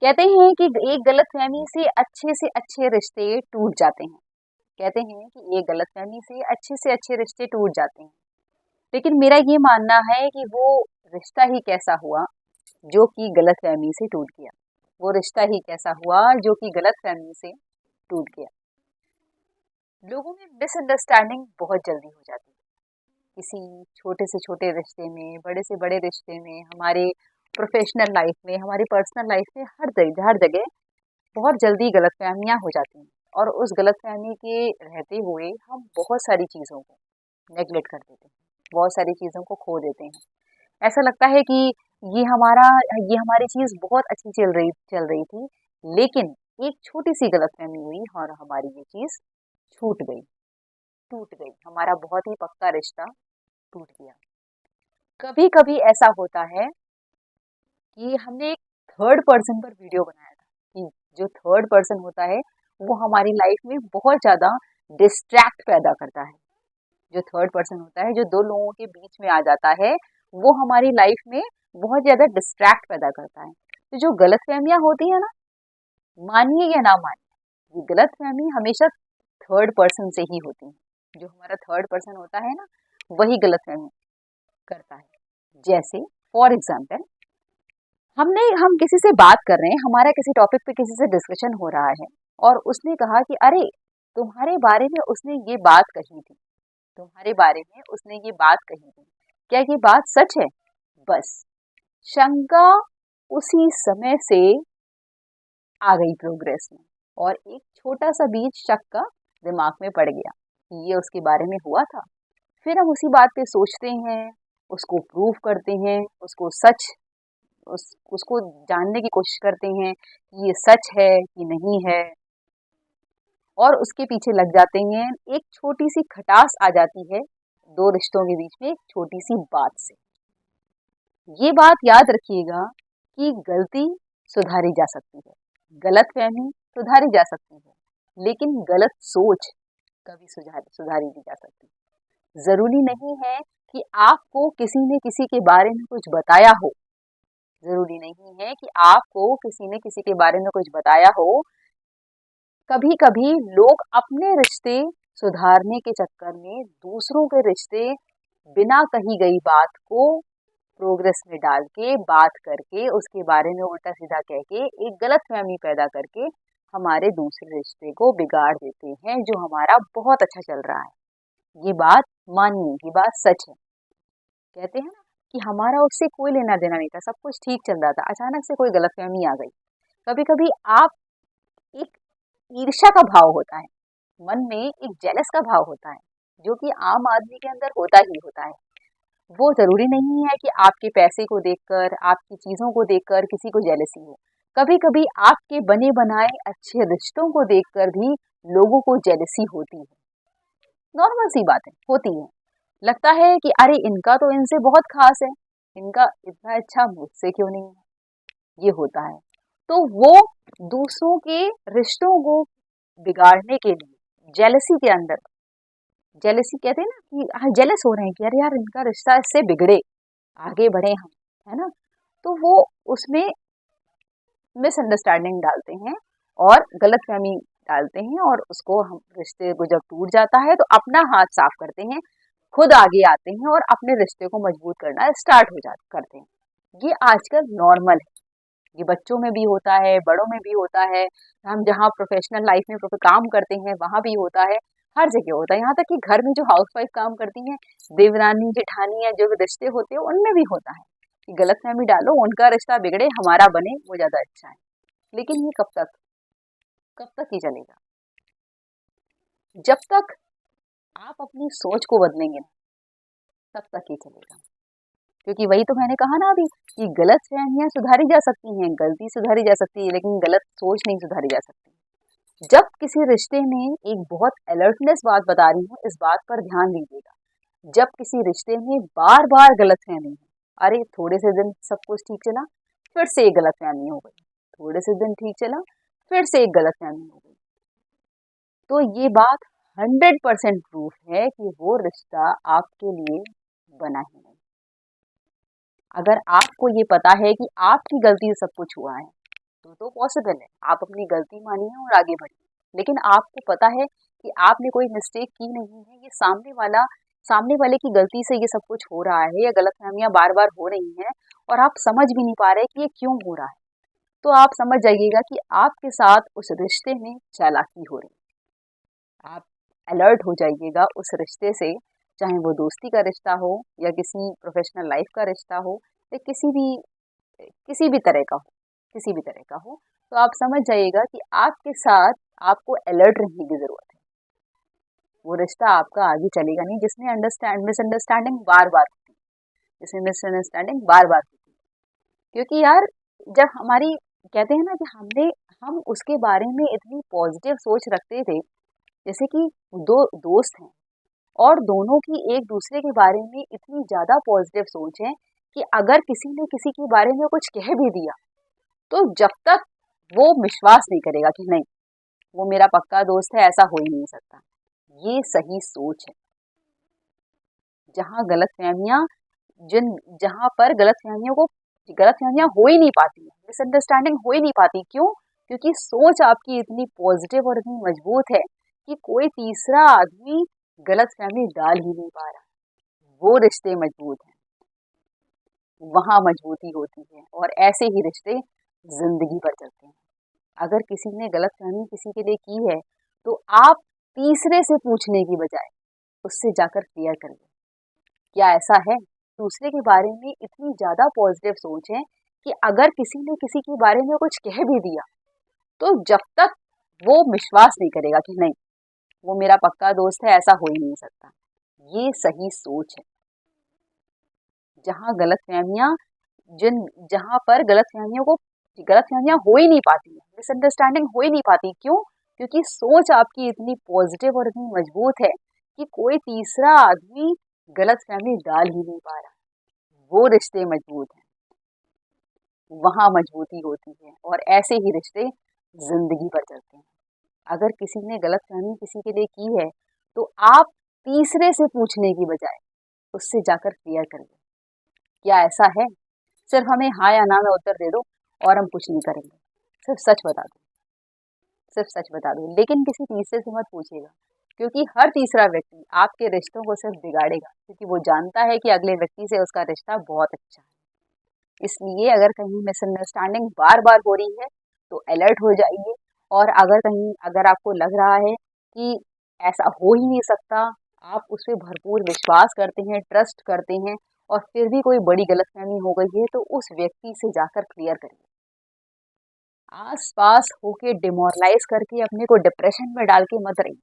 कहते हैं कि एक गलतफहमी से अच्छे रिश्ते टूट जाते हैं। कहते हैं कि एक गलतफहमी से अच्छे रिश्ते टूट जाते हैं। लेकिन मेरा ये मानना है कि वो रिश्ता ही कैसा हुआ जो कि गलतफहमी से टूट गया। वो रिश्ता ही कैसा हुआ जो कि गलतफहमी से टूट गया। लोगों में मिसअंडरस्टैंडिंग बहुत जल्दी हो जाती है। किसी छोटे से छोटे रिश्ते में, बड़े से बड़े रिश्ते में, हमारे प्रोफेशनल लाइफ में, हमारी पर्सनल लाइफ में, हर जगह बहुत जल्दी गलतफहमियां हो जाती हैं। और उस गलतफहमी के रहते हुए हम बहुत सारी चीज़ों को नेगलेक्ट कर देते हैं, बहुत सारी चीज़ों को खो देते हैं। ऐसा लगता है कि ये हमारा ये हमारी चीज़ बहुत अच्छी चल रही थी, लेकिन एक छोटी सी गलतफहमी हुई और हमारी ये चीज़ छूट गई, टूट गई। हमारा बहुत ही पक्का रिश्ता टूट गया। कभी कभी ऐसा होता है कि हमने एक थर्ड पर्सन पर वीडियो बनाया था कि जो थर्ड पर्सन होता है वो हमारी लाइफ में बहुत ज़्यादा डिस्ट्रैक्ट पैदा करता है। जो थर्ड पर्सन होता है, जो दो लोगों के बीच में आ जाता है, वो हमारी लाइफ में बहुत ज़्यादा डिस्ट्रैक्ट पैदा करता है। तो जो गलतफहमियां होती है ना, मानिए या ना मानिए, ये गलतफहमी हमेशा थर्ड पर्सन से ही होती है। जो हमारा थर्ड पर्सन होता है ना, वही गलतफहमी करता है। जैसे फॉर एग्जाम्पल, हम किसी से बात कर रहे हैं, हमारा किसी टॉपिक पे किसी से डिस्कशन हो रहा है और उसने कहा कि अरे, तुम्हारे बारे में उसने ये बात कही थी, तुम्हारे बारे में उसने ये बात कही थी, क्या ये बात सच है? बस शंका उसी समय से आ गई प्रोग्रेस में, और एक छोटा सा बीज शक का दिमाग में पड़ गया कि ये उसके बारे में हुआ था। फिर हम उसी बात पे सोचते हैं, उसको प्रूव करते हैं, उसको जानने की कोशिश करते हैं कि ये सच है कि नहीं है, और उसके पीछे लग जाते हैं। एक छोटी सी खटास आ जाती है दो रिश्तों के बीच में, एक छोटी सी बात से। ये बात याद रखिएगा कि गलती सुधारी जा सकती है, गलतफहमी सुधारी जा सकती है, लेकिन गलत सोच कभी सुधारी नहीं जा सकती। जरूरी नहीं है कि आपको किसी ने किसी के बारे में कुछ बताया हो, जरूरी नहीं है कि आपको किसी ने किसी के बारे में कुछ बताया हो। कभी कभी लोग अपने रिश्ते सुधारने के चक्कर में दूसरों के रिश्ते बिना कही गई बात को प्रोग्रेस में डाल के, बात करके, उसके बारे में उल्टा सीधा कह के, एक गलतफहमी पैदा करके हमारे दूसरे रिश्ते को बिगाड़ देते हैं जो हमारा बहुत अच्छा चल रहा है। ये बात मानिए, ये बात सच है। कहते हैं ना कि हमारा उससे कोई लेना देना नहीं था, सब कुछ ठीक चल रहा था, अचानक से कोई गलतफहमी आ गई। कभी कभी आप एक ईर्ष्या का भाव होता है, मन में एक जेलस का भाव होता है, जो कि आम आदमी के अंदर होता ही होता है। वो जरूरी नहीं है कि आपके पैसे को देखकर, आपकी चीजों को देखकर किसी को जेलसी हो। कभी कभी आपके बने बनाए अच्छे रिश्तों को देखकर भी लोगों को जेलसी होती है। नॉर्मल सी बात है, होती है। लगता है कि अरे, इनका तो इनसे बहुत खास है, इनका इतना अच्छा मुझसे क्यों नहीं है। ये होता है। तो वो दूसरों के रिश्तों को बिगाड़ने के लिए जेलसी के अंदर, जेलसी कहते हैं ना कि हाँ, जेलस हो रहे हैं कि अरे यार, इनका रिश्ता इससे बिगड़े, आगे बढ़े हम, है ना। तो वो उसमें मिसअंडरस्टैंडिंग डालते हैं और गलतफहमी डालते हैं, और उसको हम रिश्ते को जब टूट जाता है तो अपना हाथ साफ करते हैं, खुद आगे आते हैं और अपने रिश्ते को मजबूत करना स्टार्ट हो जा करते हैं। ये आजकल नॉर्मल है, ये बच्चों में भी होता है, बड़ों में भी होता है। हम जहाँ प्रोफेशनल लाइफ में काम करते हैं वहाँ भी होता है, हर जगह होता है। यहाँ तक कि घर में जो हाउसवाइफ काम करती हैं, देवरानी जेठानी या जो रिश्ते होते हैं उनमें भी होता है कि गलतफहमी डालो, उनका रिश्ता बिगड़े, हमारा बने, वो ज्यादा अच्छा है। लेकिन ये कब तक ही चलेगा? जब तक आप अपनी सोच को बदलेंगे ना, तब तक ही चलेगा। क्योंकि वही तो मैंने कहा ना अभी कि गलतफहमियां सुधारी जा सकती हैं, गलती सुधारी जा सकती है, लेकिन गलत सोच नहीं सुधारी जा सकती। जब किसी रिश्ते में, एक बहुत अलर्टनेस बात बता रही हूँ, इस बात पर ध्यान दीजिएगा। जब किसी रिश्ते में बार बार गलतफहमी है, अरे थोड़े से दिन सब कुछ ठीक चला, फिर से एक गलतफहमी हो गई, थोड़े से दिन ठीक चला, फिर से एक गलतफहमी हो गई, तो ये बात 100% प्रूफ है कि वो रिश्ता आपके लिए बना ही नहीं। अगर आपको ये पता है कि आपकी गलती से सब कुछ हुआ है, तो वो तो पॉसिबल है, आप अपनी गलती मानिए और आगे बढ़िए। लेकिन आपको पता है कि आपने कोई मिस्टेक की नहीं है, ये सामने वाले की गलती से ये सब कुछ हो रहा है, या गलतफहमियां बार बार हो रही हैं और आप समझ भी नहीं पा रहे कि ये क्यों हो रहा है, तो आप समझ जाइएगा कि आपके साथ उस रिश्ते में चालाकी हो रही है। आप अलर्ट हो जाइएगा उस रिश्ते से, चाहे वो दोस्ती का रिश्ता हो या किसी प्रोफेशनल लाइफ का रिश्ता हो या किसी भी तरह का हो, किसी भी तरह का हो, तो आप समझ जाइएगा कि आपके साथ आपको अलर्ट रहने की जरूरत है। वो रिश्ता आपका आगे चलेगा नहीं जिसमें मिसअंडरस्टैंडिंग बार बार होती है, जिसमें मिसअंडरस्टैंडिंग बार बार होती है। क्योंकि यार, जब हमारी कहते हैं ना कि हम उसके बारे में इतनी पॉजिटिव सोच रखते थे, जैसे कि दो दोस्त हैं और दोनों की एक दूसरे के बारे में इतनी ज्यादा पॉजिटिव सोच है कि अगर किसी ने किसी के बारे में कुछ कह भी दिया, तो जब तक वो विश्वास नहीं करेगा कि नहीं, वो मेरा पक्का दोस्त है, ऐसा हो ही नहीं सकता, ये सही सोच है। जहाँ गलतफहमियां जहाँ पर गलतफहमियां हो ही नहीं पाती, मिसअंडरस्टैंडिंग हो ही नहीं पाती। क्यों? क्योंकि सोच आपकी इतनी पॉजिटिव और इतनी मजबूत है कि कोई तीसरा आदमी गलतफहमी डाल ही नहीं पा रहा। वो रिश्ते मजबूत हैं, वहां मजबूती होती है, और ऐसे ही रिश्ते जिंदगी भर चलते हैं। अगर किसी ने गलतफहमी किसी के लिए की है, तो आप तीसरे से पूछने की बजाय उससे जाकर क्लियर करिए, क्या ऐसा है? दूसरे के बारे में इतनी ज्यादा पॉजिटिव सोच है कि अगर किसी ने किसी के बारे में कुछ कह भी दिया, तो जब तक वो विश्वास नहीं करेगा कि नहीं, वो मेरा पक्का दोस्त है, ऐसा हो ही नहीं सकता, ये सही सोच है। जहाँ गलतफहमियां जहाँ पर गलतफहमियां हो ही नहीं पाती, मिसअंडरस्टैंडिंग हो ही नहीं पाती। क्यों? क्योंकि सोच आपकी इतनी पॉजिटिव और इतनी मजबूत है कि कोई तीसरा आदमी गलतफहमी डाल ही नहीं पा रहा। वो रिश्ते मजबूत हैं, वहां मजबूती होती है, और ऐसे ही रिश्ते जिंदगी भर चलते हैं। अगर किसी ने गलतफहमी किसी के लिए की है, तो आप तीसरे से पूछने की बजाय उससे जाकर क्लियर करिए, क्या ऐसा है? सिर्फ हमें हाँ या ना में उत्तर दे दो और हम कुछ नहीं करेंगे, सिर्फ सच बता दो, सिर्फ सच बता दो। लेकिन किसी तीसरे से मत पूछिएगा, क्योंकि हर तीसरा व्यक्ति आपके रिश्तों को सिर्फ बिगाड़ेगा, क्योंकि वो जानता है कि अगले व्यक्ति से उसका रिश्ता बहुत अच्छा है। इसलिए अगर कहीं मिसअंडरस्टैंडिंग बार बार हो रही है, तो अलर्ट हो जाइए। और अगर आपको लग रहा है कि ऐसा हो ही नहीं सकता, आप उस पर भरपूर विश्वास करते हैं, ट्रस्ट करते हैं, और फिर भी कोई बड़ी गलतफहमी हो गई है, तो उस व्यक्ति से जाकर क्लियर करिए। आस पास होके डिमोरलाइज करके अपने को डिप्रेशन में डाल के मत रहिए।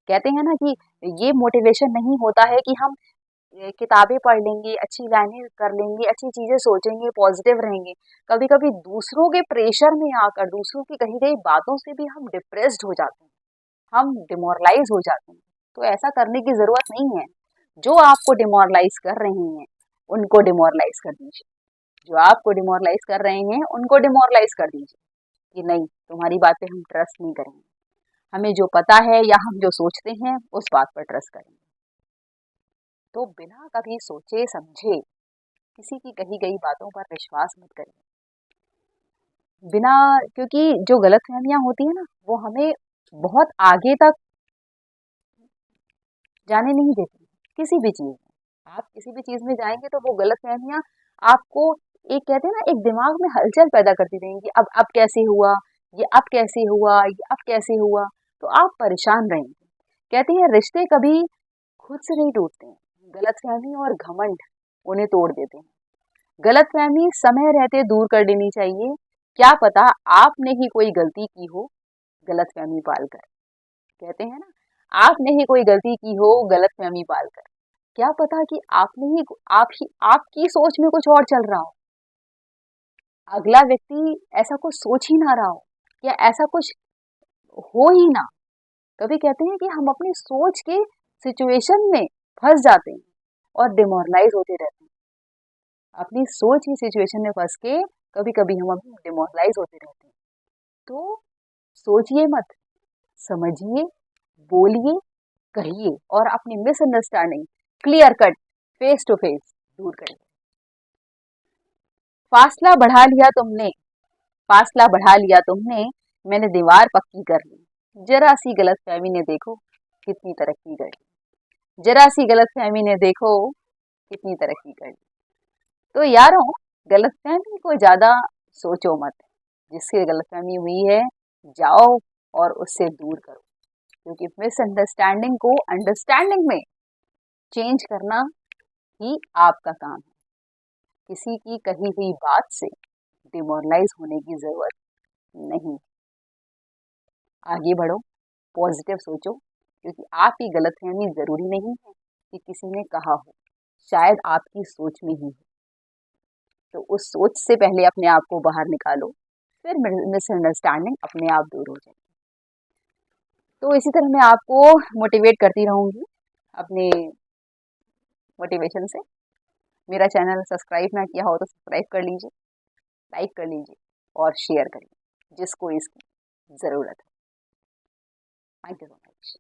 कहते हैं ना कि ये मोटिवेशन नहीं होता है कि हम किताबें पढ़ लेंगे, अच्छी लाइनें कर लेंगे, अच्छी चीजें सोचेंगे, पॉजिटिव रहेंगे। कभी कभी दूसरों के प्रेशर में आकर, दूसरों की कही गई बातों से भी हम डिप्रेस्ड हो जाते हैं, हम डिमोरलाइज हो जाते हैं। तो ऐसा करने की जरूरत नहीं है। जो आपको डिमोरलाइज कर रहे हैं, उनको डिमोरलाइज कर दीजिए। जो आपको डिमोरलाइज कर रहे हैं, उनको डिमोरलाइज कर दीजिए कि नहीं, तुम्हारी बात पे हम ट्रस्ट नहीं करेंगे, हमें जो पता है या हम जो सोचते हैं उस बात पर ट्रस्ट करेंगे। तो बिना कभी सोचे समझे किसी की कही गई बातों पर विश्वास मत करिए। बिना क्योंकि जो गलतफहमियां होती है ना, वो हमें बहुत आगे तक जाने नहीं देती। किसी भी चीज में आप किसी भी चीज में जाएंगे, तो वो गलतफहमियां आपको, एक कहते हैं ना, एक दिमाग में हलचल पैदा करती रहेंगी। अब कैसे हुआ, ये अब कैसे हुआ, ये अब कैसे हुआ, तो आप परेशान रहेंगे। कहते हैं रिश्ते कभी खुद से नहीं टूटते हैं, गलतफहमी और घमंड उन्हें तोड़ देते हैं। गलतफहमी समय रहते दूर कर देनी चाहिए। क्या पता आपने ही कोई गलती की हो गलतफहमी पालकर। कहते हैं ना, आपने ही कोई गलती की हो गलतफहमी पालकर। क्या पता कि आपकी सोच में कुछ और चल रहा हो, अगला व्यक्ति ऐसा कुछ सोच ही ना रहा हो, या ऐसा कुछ हो ही ना। कभी कहते हैं कि हम अपनी सोच के सिचुएशन में फंस जाते हैं और डिमोरलाइज होते रहते हैं। अपनी सोच की सिचुएशन में फंस के कभी कभी हम अपनी डिमोरलाइज होते रहते हैं। तो सोचिए मत, समझिए, बोलिए, कहिए, और अपनी misunderstanding clear cut, face to face दूर करिए। फासला बढ़ा लिया तुमने, फासला बढ़ा लिया तुमने, मैंने दीवार पक्की कर ली। जरा सी गलतफहमी ने देखो कितनी तरक्की कर ली। जरा सी गलतफहमी ने देखो कितनी तरक्की कर ली। तो यारों, गलतफहमी को ज्यादा सोचो मत। जिसकी गलतफहमी हुई है, जाओ और उससे दूर करो, क्योंकि मिसअंडरस्टैंडिंग को अंडरस्टैंडिंग में चेंज करना ही आपका काम है। किसी की कही हुई बात से डिमोरलाइज होने की जरूरत नहीं। आगे बढ़ो, पॉजिटिव सोचो, क्योंकि आपकी गलतफहमी जरूरी नहीं है कि किसी ने कहा हो, शायद आपकी सोच में ही है। तो उस सोच से पहले अपने आप को बाहर निकालो, फिर मिसअंडरस्टैंडिंग अपने आप दूर हो जाएगी। तो इसी तरह मैं आपको मोटिवेट करती रहूंगी अपने मोटिवेशन से। मेरा चैनल सब्सक्राइब ना किया हो तो सब्सक्राइब कर लीजिए, लाइक कर लीजिए और शेयर करिए जिसको इसकी ज़रूरत है। Thank you so much.